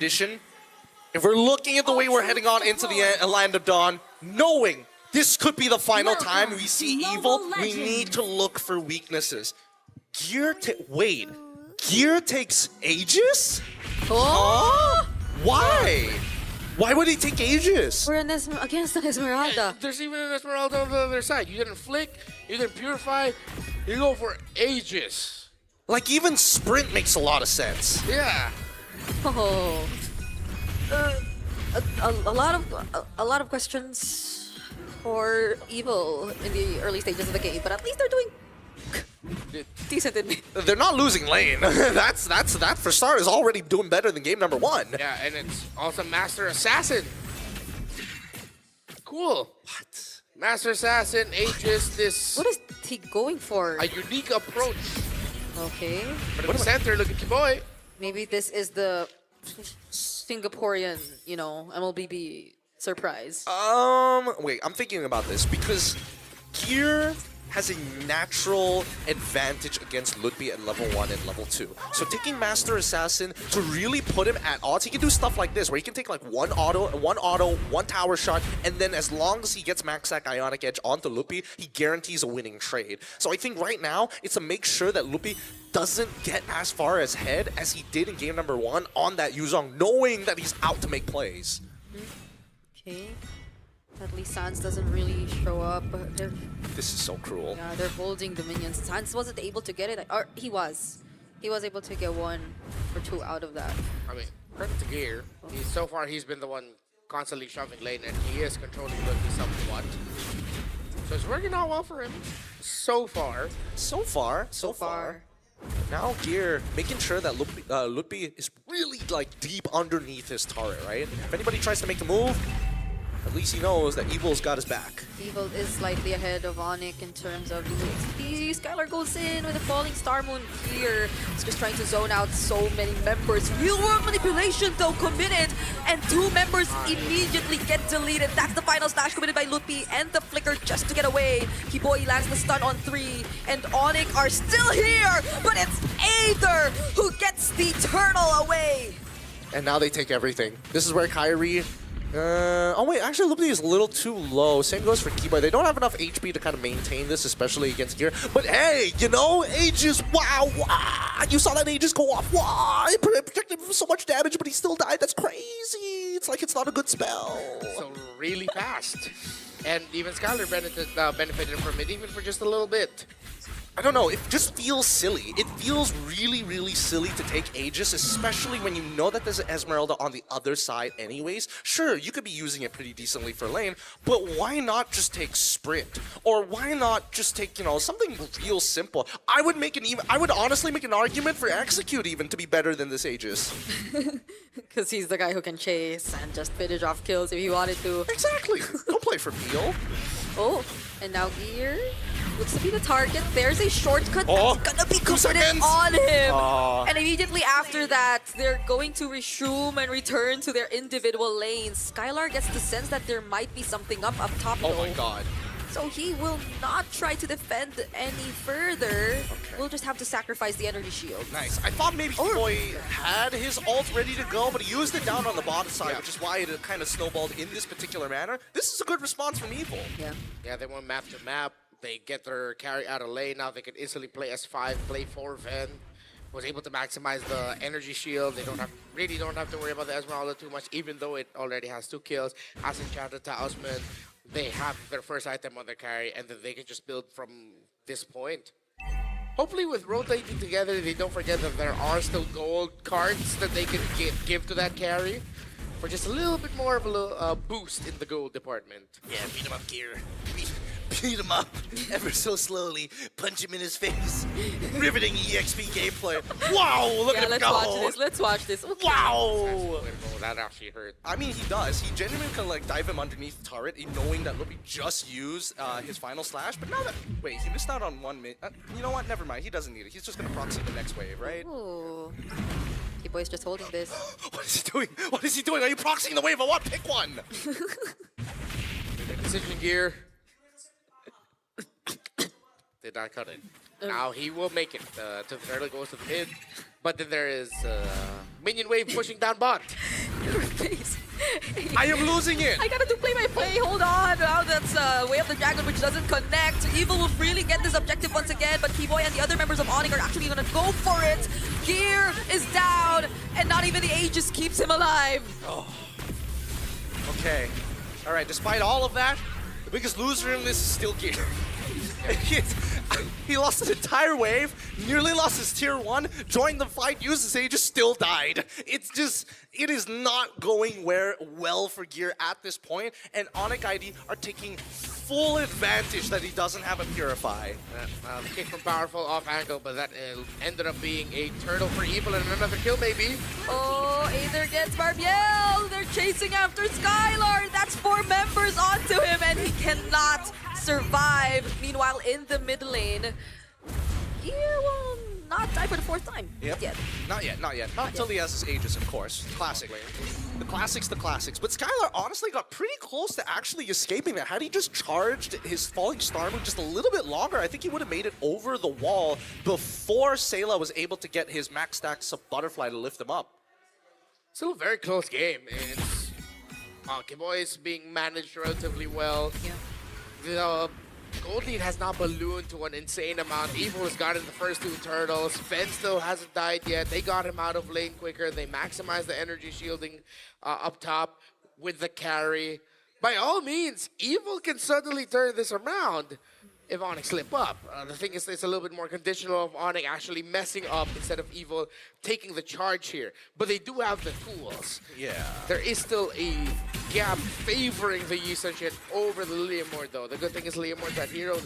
addition, if we're looking at the way we're heading on into the Land of Dawn, knowing this could be the final time we see evil, we need to look for weaknesses. Wait, Gear takes Aegis? Oh! Why? Why would he take Aegis? We're against an Esmeralda. There's even an Esmeralda on the other side. You didn't flick, you didn't purify, you go for Aegis. Like, even Sprint makes a lot of sense. Yeah. Oh. A lot of questions for Evil in the early stages of the game, but at least they're doing decent in mid. They're not losing lane. that for starters already doing better than game number 1. Yeah, and it's also Master Assassin. Cool. What? Master Assassin, Aegis, this What is he going for? a unique approach. Okay. But in the center, look at your boy. Maybe this is the Singaporean, MLBB surprise. Wait, I'm thinking about this because Gear has a natural advantage against Ludwig at level 1 and level 2. So taking Master Assassin to really put him at odds, he can do stuff like this, where he can take like one tower shot, and then as long as he gets Max Sack Ionic Edge onto Ludwig, he guarantees a winning trade. So I think right now, it's to make sure that Ludwig doesn't get as far ahead as he did in game number 1 on that Yuzong, knowing that he's out to make plays. Okay. At least Sans doesn't really show up. This is so cruel. Yeah, they're holding the minions. Sans wasn't able to get it. Or he was. He was able to get 1 or 2 out of that. I mean, credit to Gear. So far, he's been the one constantly shoving lane, and he is controlling Ludwig somewhat. So it's working out well for him. So far. So far. Now Gear making sure that Ludwig is really like deep underneath his turret, right? If anybody tries to make a move, at least he knows that Evil's got his back. Evil is slightly ahead of Onic in terms of the XP. Skylar goes in with a falling Star Moon here. He's just trying to zone out so many members. Real world manipulation though committed, and 2 members immediately get deleted. That's the final slash committed by Ludwig and the flicker just to get away. Kiboy lands the stun on 3, and Onic are still here, but it's Aether who gets the turtle away. And now they take everything. This is where Kyrie... oh wait, actually Ludwig is a little too low. Same goes for Kiboy. They don't have enough HP to kind of maintain this, especially against Gear. But hey, Aegis, wow, you saw that Aegis go off. Wow, it protected him from so much damage, but he still died. That's crazy. It's like it's not a good spell. So really fast. And even Skylar benefited from it, even for just a little bit. I don't know, it just feels silly. It feels really, really silly to take Aegis, especially when you know that there's an Esmeralda on the other side anyways. Sure, you could be using it pretty decently for lane, but why not just take Sprint? Or why not just take, something real simple? I would honestly make an argument for Execute even to be better than this Aegis. Because he's the guy who can chase and just finish off kills if he wanted to. Exactly. Go play for Peel. Oh, and now Gear looks to be the target. There's a shortcut Oh, that's gonna be 2 committed seconds. on him. Aw. And immediately after that, they're going to resume and return to their individual lanes. Skylar gets the sense that there might be something up top Oh though. my god. So he will not try to defend any further. Okay. We'll just have to sacrifice the energy shield. Nice. I thought maybe Boy had his ult ready to go, but he used it down on the bottom side, which is why it kind of snowballed in this particular manner. This is a good response from Evil. Yeah. Yeah, they went map to map. They get their carry out of lane. Now they can instantly play S5, play 4 Ven. Was able to maximize the energy shield. They don't have to worry about the Esmeralda too much, even though it already has 2 kills. Has enchanted Talisman. They have their first item on their carry, and then they can just build from this point. Hopefully with rotating together, they don't forget that there are still gold cards that they can give to that carry for just a little bit more of a boost in the gold department. Yeah, beat him up, Gear. Beat him up ever so slowly. Punch him in his face. Riveting EXP gameplay. Wow, look at him let's go. watch this. Let's watch this. Okay. Wow. That actually hurt. I mean, he does. He genuinely can dive him underneath the turret, knowing that Ludwig just used his final slash. But now that wait, he missed out on 1 minute. You know what? Never mind. He doesn't need it. He's just gonna proxy the next wave, right? Ooh. Kiboy's just holding this. What is he doing? What is he doing? Are you proxying the wave? I want pick one. Decision Gear. Did not cut it. Now he will make it. To fairly goes to the mid. But then there is minion wave pushing down bot. Your face. I am losing it. I gotta do play-by-play. Hold on. Now that's Way of the Dragon, which doesn't connect. Evil will really get this objective once again, but Keyboy and the other members of Onic are actually gonna go for it. Gear is down, and not even the Aegis keeps him alive. Oh. Okay. All right. Despite all of that, the biggest loser in this is still Gear. He lost an entire wave, nearly lost his tier 1, joined the fight, used his Aegis, still died. It is not going well for Gear at this point, and Onic ID are taking full advantage that he doesn't have a Purify. The kick from Powerful off angle, but that ended up being a turtle for Evil and another kill maybe. Oh, Aether gets Barbiel. They're chasing after Skylar. That's 4 members onto him, and he cannot survive. Meanwhile, in the mid lane, Gear will not die for the 4th time. Yep. Yet. Not yet. Not until he has his Aegis, of course. Classic. The classics. But Skylar honestly got pretty close to actually escaping that. Had he just charged his Falling Star move just a little bit longer, I think he would have made it over the wall before Sayla was able to get his max stacks of Butterfly to lift him up. Still a very close game. It's Keyboy is being managed relatively well. Yeah. The gold lead has not ballooned to an insane amount. Evil has gotten the first 2 turtles. Fen still hasn't died yet. They got him out of lane quicker. They maximize the energy shielding up top with the carry. By all means, Evil can suddenly turn this around if Onic slip up. The thing is, it's a little bit more conditional of Onic actually messing up instead of Evil taking the charge here. But they do have the tools. Yeah. There is still a gap favoring the Yisun over the Leomord, though. The good thing is Leomord's that hero.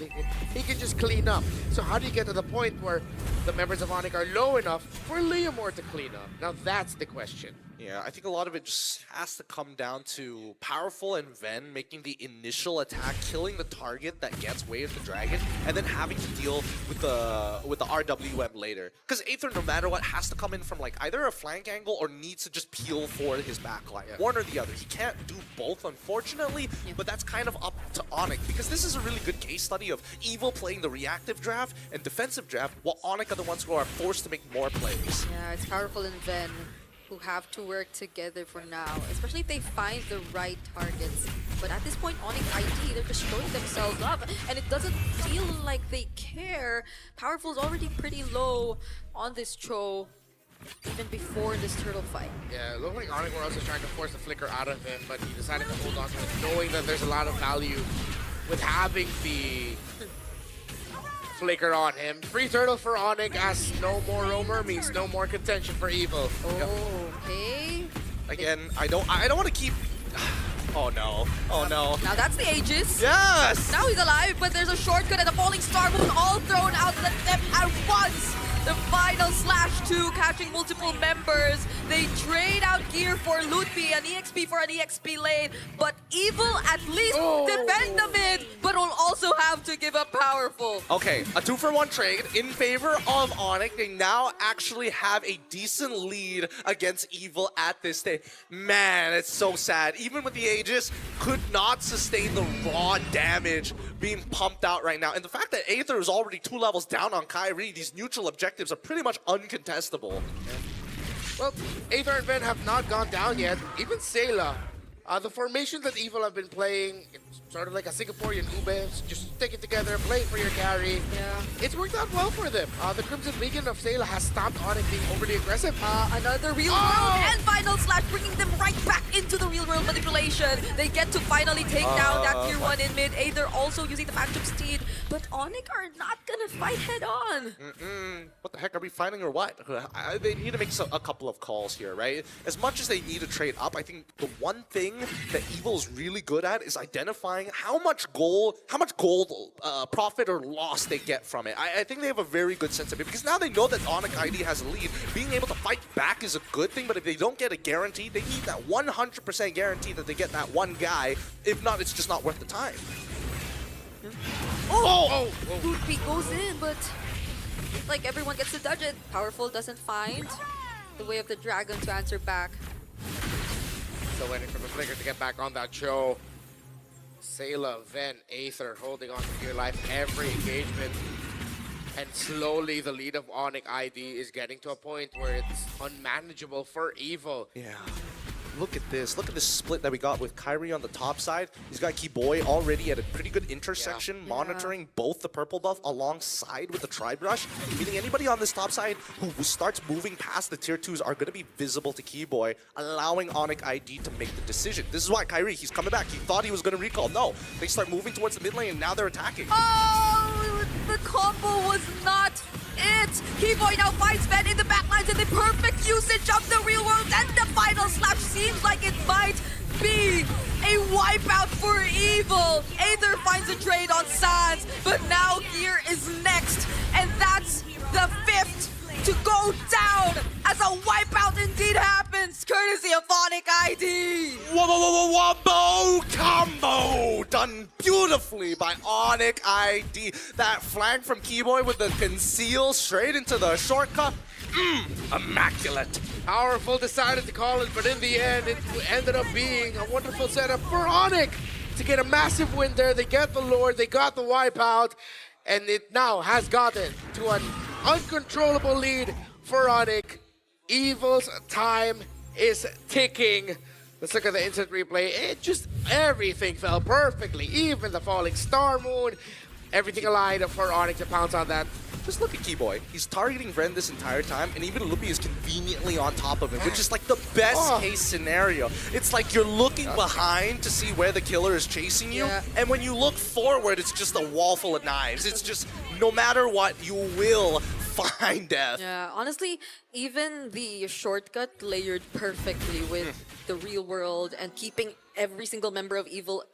He can just clean up. So how do you get to the point where the members of Onic are low enough for Leomord to clean up? Now that's the question. Yeah, I think a lot of it just has to come down to Powerful and Ven making the initial attack, killing the target that gets Way of the Dragon, and then having to deal with the RWM later. Because Aether, no matter what, has to come in from like either a flank angle or needs to just peel for his backline. Yeah. One or the other. He can't do both, unfortunately, but that's kind of up to Onic, because this is a really good case study of Evil playing the reactive draft and defensive draft, while Onic are the ones who are forced to make more plays. Yeah, it's Powerful and Ven who have to work together for now, especially if they find the right targets. But at this point, Onic ID, they're just showing themselves up, and it doesn't feel like they care. Powerful's already pretty low on this Cho, even before this turtle fight. Yeah, it looked like Onic were also trying to force the flicker out of him, but he decided to hold on to it, knowing that there's a lot of value with having the flicker on him. Free turtle for Onic as no more roamer means no more contention for Evil. Oh, okay. Again, I don't want to keep... Oh no. Oh no. Now that's the Aegis. Yes! Now he's alive, but there's a shortcut and a falling star moon all thrown out at them at once. The final /2 catching multiple members. They trade out gear for Lutpi, an EXP for an EXP lane, but Evil at least defend the mid, but will also have to give up Powerful. Okay, a 2-for-1 trade in favor of Onic. They now actually have a decent lead against Evil at this stage. Man, it's so sad. Even with the Aegis, could not sustain the raw damage being pumped out right now. And the fact that Aether is already 2 levels down on Kyrie, these neutral objectives are pretty much uncontestable. Well, Aether and Ven have not gone down yet. Even Sayla. The formation that Evil have been playing, it's sort of like a Singaporean Ube, just stick it together, play for your carry. Yeah. It's worked out well for them. The Crimson Beacon of Sayla has stopped Onic being overly aggressive. Another real world and final slash, bringing them right back into the real world manipulation. They get to finally take down that tier 1 in mid. Aether also using the Phantom Steed, but Onic are not gonna fight head on. What the heck, are we fighting or what? They need to make a couple of calls here, right? As much as they need to trade up, I think the one thing that Evil is really good at is identifying how much gold profit or loss they get from it. I think they have a very good sense of it, because now they know that Onic ID has a lead. Being able to fight back is a good thing, but if they don't get a guarantee, they need that 100% guarantee that they get that one guy. If not, it's just not worth the time. Lutpi goes in, but it's like everyone gets to dodge it. Powerful doesn't find the Way of the Dragon to answer back. Still waiting for the flicker to get back on that show. Sayla, Ven, Aether holding on to your life every engagement. And slowly, the lead of Onic ID is getting to a point where it's unmanageable for Evil. Yeah. Look at this. Look at this split that we got with Kyrie on the top side. He's got Keyboy already at a pretty good intersection, monitoring both the purple buff alongside with the Tribe Rush, meaning anybody on this top side who starts moving past the tier 2s are going to be visible to Keyboy, allowing Onic ID to make the decision. This is why Kyrie, he's coming back. He thought he was going to recall. No, they start moving towards the mid lane and now they're attacking. Oh, the combo was not it. Keyboy now finds Ven in the backlines and the perfect usage of the real world, and the final slap seems like it might be a wipeout for Evil. Aether finds a trade on Sans, but now Gear is next, and that's the 5th to go down as a wipeout indeed happens, courtesy of Onic ID. Wombo combo done beautifully by Onic ID. That flank from Keyboy with the conceal straight into the shortcut. Immaculate. Powerful decided to call it, but in the end, it ended up being a wonderful setup for Onic to get a massive win there. They get the Lord, they got the wipeout, and it now has gotten to an uncontrollable lead for Onic. Evil's time is ticking. Let's look at the instant replay. It just, everything fell perfectly. Even the falling star moon, everything aligned for Onic to pounce on that. Just look at Keyboy. He's targeting Ren this entire time, and even Lupi is conveniently on top of him, which is like the best case scenario. It's like you're looking behind to see where the killer is chasing you, and when you look forward, it's just a wall full of knives. It's just, no matter what, you will find death. Yeah, honestly, even the shortcut layered perfectly with the real world and keeping every single member of Evil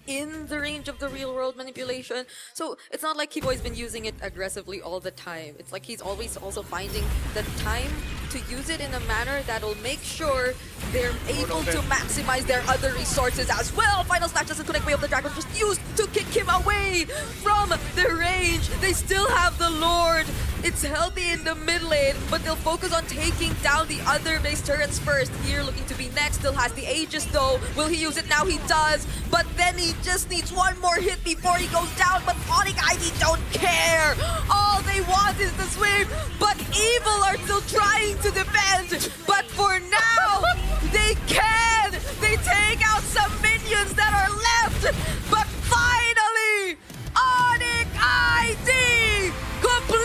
in the range of the real world manipulation. So it's not like Keyboy's been using it aggressively all the time. It's like he's always also finding the time to use it in a manner that'll make sure they're able to maximize their other resources as well. Final Snatch doesn't connect way of the dragon, just used to kick him away from the range. They still have the Lord. It's healthy in the mid lane, but they'll focus on taking down the other base turrets first. Here looking to be next, still has the Aegis though. Will he use it now? He does, but then he just needs one more hit before he goes down, but Onic ID don't care. All they want is the sweep, but Evil are still trying to defend. But for now,